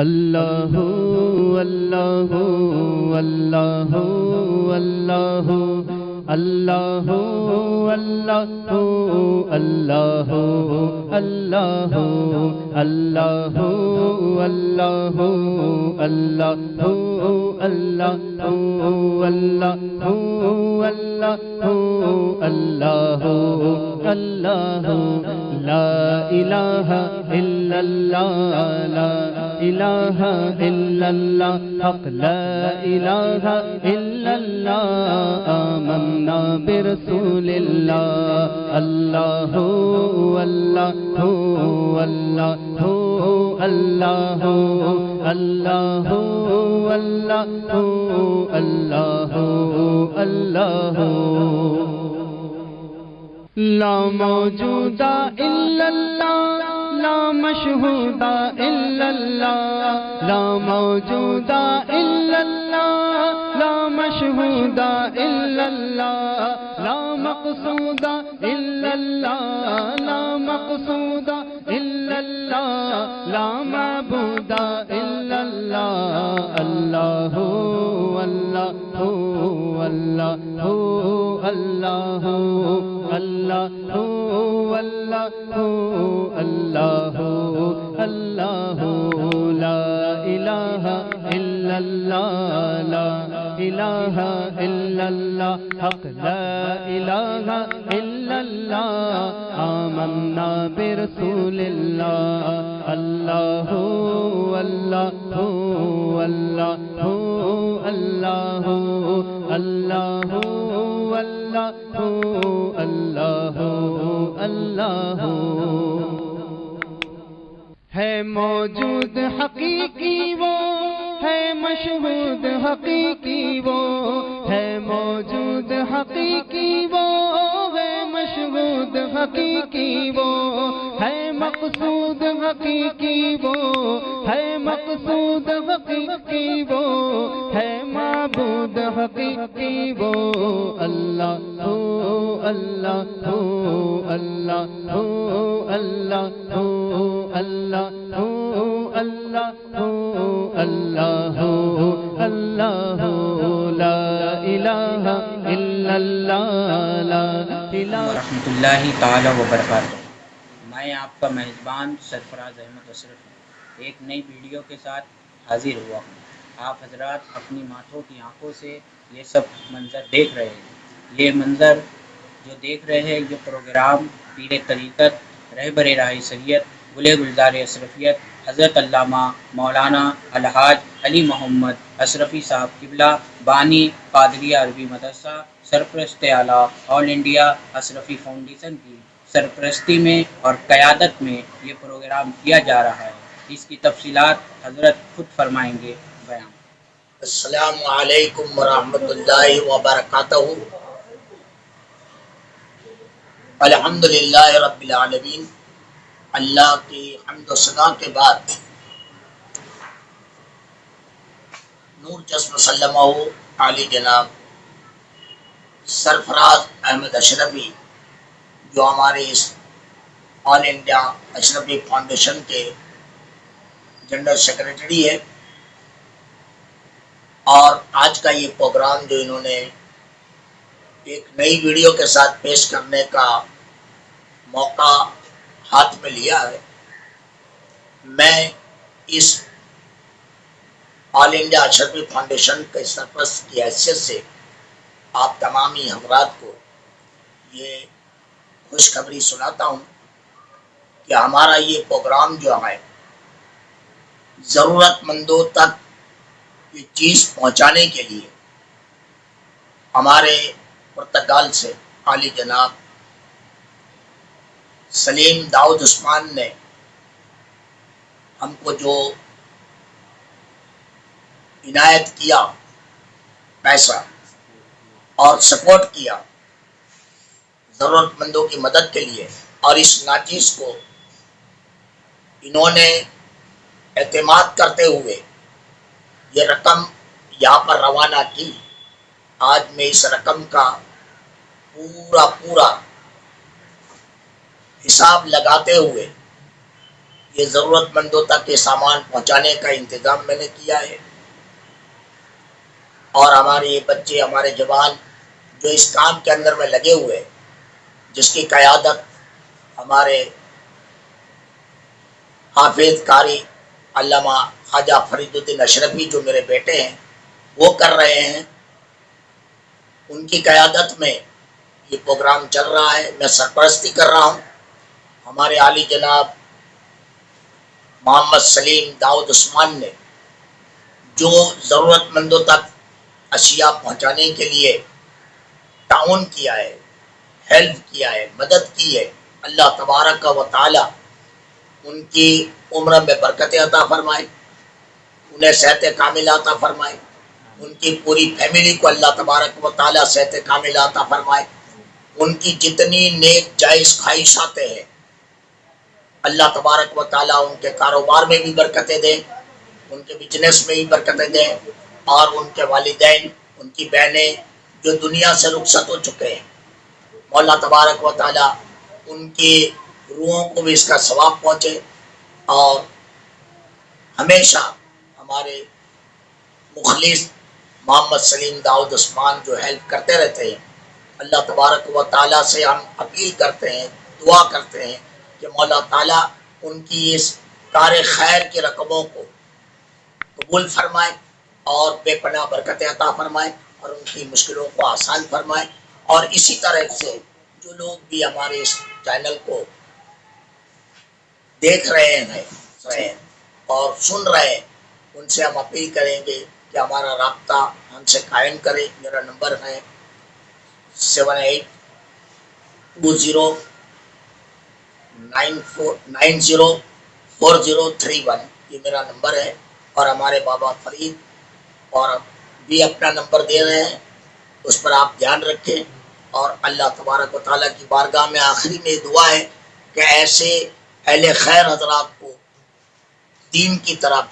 اللہ اللہ اللہ اللہ اللہ اللہ اللہ اللہ اللہ اللہ اللہ اللہ اللہ لا الہ الا اللہ لا الہ الا اللہ حق لا الہ الا اللہ آمنا برسول اللہ اللہ اللہ اللہ اللہ اللہ اللہ اللہ لا موجود الا اللہ لا مشہود الا اللہ لا موجود الا اللہ لا مشہود الا اللہ لا مقصود الا اللہ لا مقصود الا اللہ لا معبود الا اللہ اللہ اللہ اللہ اللہ اللہ اللہ اللہ لا الہ الا اللہ لا الہ الا اللہ حق لا الہ الا اللہ آمنا برسول اللہ اللہ اللہ اللہ اللہ اللہ اللہ اللہ ہے موجود حقیقی وہ ہے مشہود حقیقی وہ ہے موجود حقیقی وہ ہے مشہود حقیقی وہ ہے مقصود حقیقی وہ ہے مقصود حقیقی وہ ہے معبود حقیقی وہ اللہ اللہ اللہ اللہ اللہ اللہ اللہ لا الہ الا اللہ لا الہ ورحمۃ اللہ تعالی وبرکاتہ۔ میں آپ کا میزبان سرفراز احمد اشرف ایک نئی ویڈیو کے ساتھ حاضر ہوا ہوں۔ آپ حضرات اپنی ماتھوں کی آنکھوں سے یہ سب منظر دیکھ رہے ہیں۔ یہ منظر جو دیکھ رہے ہیں یہ پروگرام پیر طریقت رہبر راہ شریعت گل گلزار اشرفیت حضرت علامہ مولانا الحاج علی محمد اشرفی صاحب قبلہ بانی قادریہ عربی مدرسہ سرپرست اعلیٰ آل انڈیا اشرفی فاؤنڈیشن کی سرپرستی میں اور قیادت میں یہ پروگرام کیا جا رہا ہے۔ اس کی تفصیلات حضرت خود فرمائیں گے بیان۔ السلام علیکم ورحمۃ اللہ وبرکاتہ۔ الحمدللہ رب العالمین، اللہ کی حمد و ثنا کے بعد نور جسم سلمہ علی جناب سرفراز احمد اشرفی جو ہمارے اس آل انڈیا اشرفی فاؤنڈیشن کے جنرل سیکرٹری ہے، اور آج کا یہ پروگرام جو انہوں نے ایک نئی ویڈیو کے ساتھ پیش کرنے کا موقع ہاتھ میں لیا ہے، میں اس آل انڈیا اشرفی فاؤنڈیشن کے سرپرست کی حیثیت سے آپ تمامی حضرات کو یہ خوشخبری سناتا ہوں کہ ہمارا یہ پروگرام جو ہے ضرورت مندوں تک یہ چیز پہنچانے کے لیے ہمارے پرتگال سے عالی جناب سلیم داؤد عثمان نے ہم کو جو عنایت کیا پیسہ اور سپورٹ کیا ضرورت مندوں کی مدد کے لیے، اور اس ناچیز کو انہوں نے اعتماد کرتے ہوئے یہ رقم یہاں پر روانہ کی۔ آج میں اس رقم کا پورا حساب لگاتے ہوئے یہ ضرورت مندوں تک یہ سامان پہنچانے کا انتظام میں نے کیا ہے، اور ہمارے یہ بچے، ہمارے جوان جو اس کام کے اندر میں لگے ہوئے، جس کی قیادت ہمارے حافظ قاری علامہ خواجہ فرید الدین اشرفی جو میرے بیٹے ہیں وہ کر رہے ہیں، ان کی قیادت میں یہ پروگرام چل رہا ہے، میں سرپرستی کر رہا ہوں۔ ہمارے عالی جناب محمد سلیم داؤد عثمان نے جو ضرورت مندوں تک اشیاء پہنچانے کے لیے تعاون کیا ہے، ہیلپ کیا ہے، مدد کی ہے، اللہ تبارک و تعالی ان کی عمر میں برکت عطا فرمائے، انہیں صحت کاملہ عطا فرمائے، ان کی پوری فیملی کو اللہ تبارک و تعالی صحت کاملہ عطا فرمائے، ان کی جتنی نیک جائز خواہشاتیں ہیں اللہ تبارک و تعالی ان کے کاروبار میں بھی برکتیں دیں، ان کے بزنس میں بھی برکتیں دیں، اور ان کے والدین، ان کی بہنیں جو دنیا سے رخصت ہو چکے ہیں، مولا تبارک و تعالی ان کی روحوں کو بھی اس کا ثواب پہنچے، اور ہمیشہ ہمارے مخلص محمد سلیم داؤد عثمان جو ہیلپ کرتے رہتے ہیں، اللہ تبارک و تعالی سے ہم اپیل کرتے ہیں، دعا کرتے ہیں کہ مولا تعالی ان کی اس کار خیر کی رقموں کو قبول فرمائے اور بے پناہ برکت عطا فرمائے، اور ان کی مشکلوں کو آسان فرمائے، اور اسی طرح سے جو لوگ بھی ہمارے اس چینل کو دیکھ رہے ہیں اور سن رہے ہیں، ان سے ہم اپیل کریں گے کہ ہمارا رابطہ ہم سے قائم کرے۔ میرا نمبر ہے 7820904031، یہ میرا نمبر ہے، اور ہمارے بابا فرید اور بھی اپنا نمبر دے رہے ہیں، اس پر آپ دھیان رکھیں، اور اللہ تبارک و تعالیٰ کی بارگاہ میں آخری میں دعا ہے کہ ایسے اہل خیر حضرات کو دین کی طرف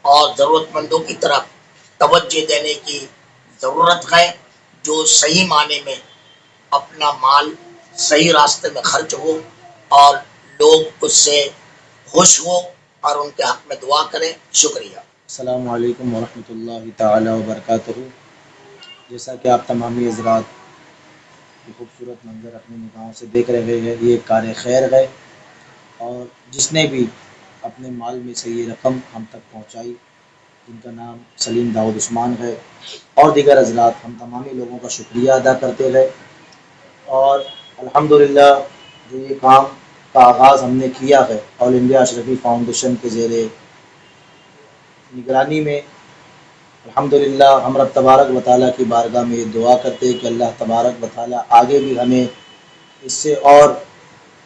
اور ضرورت مندوں کی طرف توجہ دینے کی ضرورت ہے، جو صحیح معنی میں اپنا مال صحیح راستے میں خرچ ہو اور لوگ اس سے خوش ہو اور ان کے حق میں دعا کریں۔ شکریہ۔ السلام علیکم ورحمۃ اللہ تعالی وبرکاتہ۔ جیسا کہ آپ تمامی حضرات یہ خوبصورت منظر اپنی نگاہوں سے دیکھ رہے ہیں، یہ کار خیر ہے، اور جس نے بھی اپنے مال میں سے یہ رقم ہم تک پہنچائی، جن کا نام سلیم داؤد عثمان ہے، اور دیگر حضرات، ہم تمامی لوگوں کا شکریہ ادا کرتے ہیں، اور الحمدللہ جو یہ کام کا آغاز ہم نے کیا ہے آل انڈیا اشرفی فاؤنڈیشن کے زیر نگرانی میں، الحمدللہ ہم رب تبارک و تعالیٰ کی بارگاہ میں یہ دعا کرتے ہیں کہ اللہ تبارک و تعالیٰ آگے بھی ہمیں اس سے اور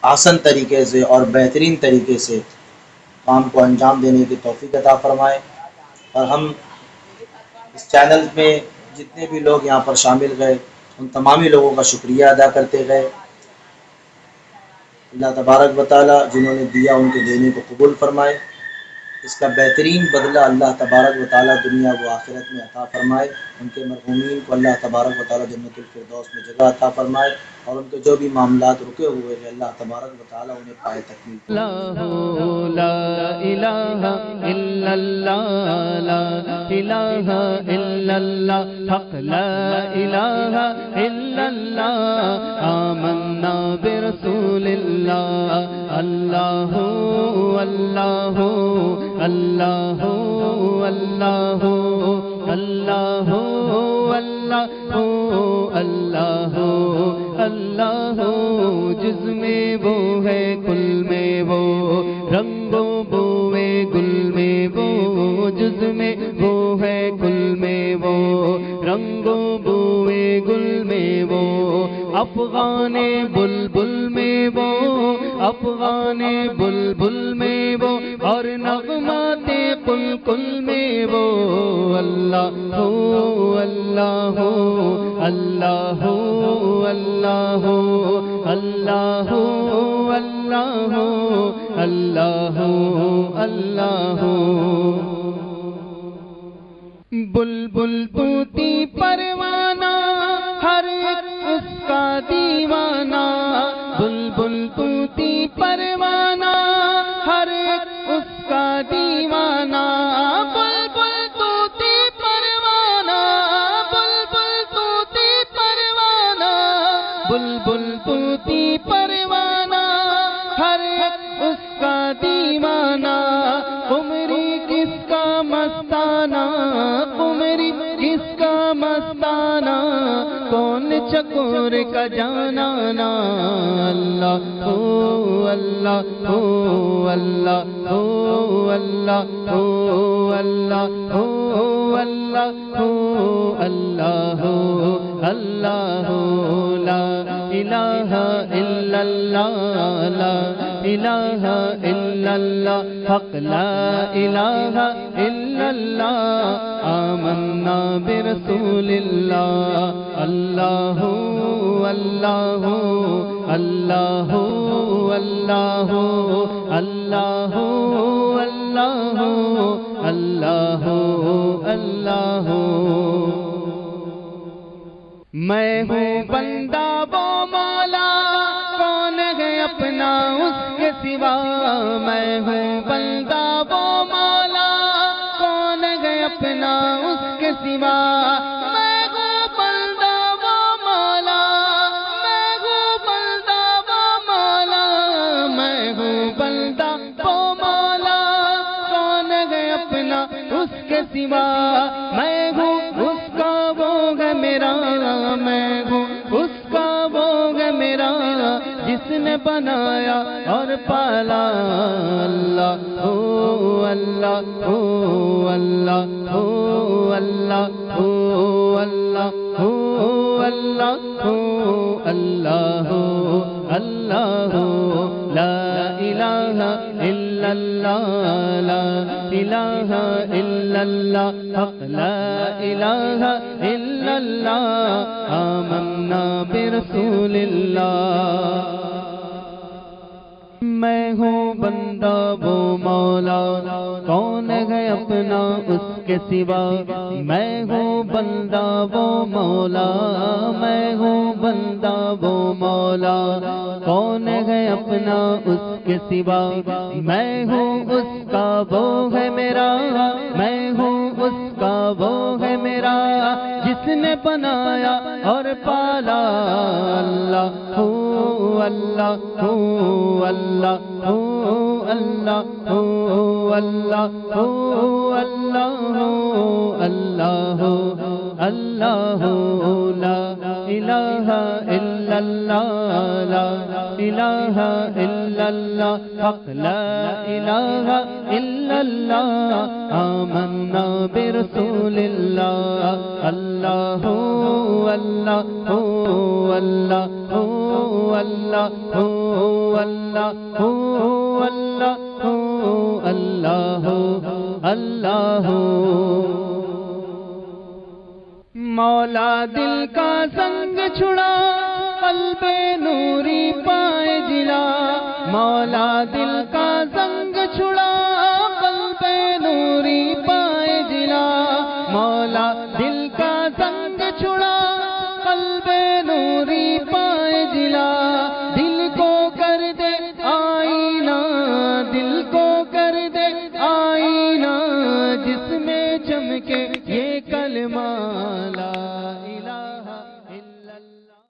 آسن طریقے سے اور بہترین طریقے سے کام کو انجام دینے کی توفیق عطا فرمائے، اور ہم اس چینل میں جتنے بھی لوگ یہاں پر شامل گئے ان تمامی لوگوں کا شکریہ ادا کرتے گئے۔ اللہ تبارک و تعالیٰ جنہوں نے دیا ان کے دینے کو قبول فرمائے، اس کا بہترین بدلہ اللہ تبارک و تعالیٰ دنیا و آخرت میں عطا فرمائے، ان کے مرحومین کو اللہ تبارک و تعالیٰ جنت الفردوس میں جگہ عطا فرمائے، اور ان کے جو بھی معاملات رکے ہوئے ہیں اللہ تبارک و تعالیٰ انہیں پائے تکمیل فرمائے۔ لا الہ الا اللہ، لا الہ الا اللہ، حق لا الہ الا اللہ، آمنا برسول اللہ، اللہ اللہ اللہ اللہ اللہ اللہ اللہ اللہ، جس میں وہ ہے کل میں وہ، رنگوں بوئے گل میں وہ، جس میں وہ ہے کل میں وہ، رنگوں بوئے گل میں وہ، افغان بلبل میں وہ، افغان بلبل میں وہ، اور نغمات کل کل میں وہ، اللہ اللہ اللہ اللہ اللہ اللہ اللہ اللہ، بلبل طوطی پروانہ ہر ایک اس کا دیوانہ، بلبل طوطی پروانہ ہر ایک فسانہ قمری کس کا مستانہ کون چکور کا جانانا اللہ ہو اللہ ہو اللہ ہو اللہ ہو اللہ ہو اللہ ہو اللہ ہو اللہ ہو لا الہ الا اللہ لا الہ الا اللہ حق لا الہ الا اللہ آمنا برسول اللہ اللہ اللہ اللہ اللہ اللہ اللہ اللہ اللہ میں ہوں بندہ وہ مولا کون ہے اپنا اس کے سوا میں ہوں بندہ وہ مولا کون ہے اپنا اس کے سوا میں ہوں بندہ وہ مولا میں ہوں بندہ وہ مولا میں ہوں بندہ وہ مولا کون ہے اپنا اس کے سوا میں ہوں اس کا وہ ہے میرا میں ہوں اس کا وہ ہے میرا جس نے بنایا اور پالا اللہ ہو اللہ ہو اللہ ہو اللہ ہو اللہ ہو اللہ ہو اللہ ہو اللہ ہو لا الہ الا اللہ لا الہ الا اللہ حق لا الہ الا اللہ آمنا برسول اللہ میں ہوں بندہ وہ مولا کون ہے اپنا اس کے سوا میں ہوں بندہ وہ مولا میں ہوں بندہ وہ مولا کون ہے اپنا اس کے سوا میں ہوں اس کا وہ ہے میرا میں ہوں اس کا وہ ہے میرا جس نے بنایا اور پالا اللہ ہو اللہ ہو اللہ ہو اللہ ہو اللہ ہو اللہ ہو اللہ ہو اللہ ہو لا الہ الا اللہ لا الہ الا اللہ حق لا الہ الا اللہ آمنا برسول اللہ اللہ ہو اللہ ہو اللہ ہو اللہ ہو اللہ ہو اللہ ہو اللہ ہو اللہ ہو مولا دل کا زنگ چھڑا قلب نوری پائے جلا مولا دل کا زنگ چھڑا قلب نوری پائے جلا مولا دل کا زنگ چھڑا قلب نوری پائے جلا دل کو کر دے آئینہ دل کو کر دے آئینہ جس میں چمکے یہ کلمہ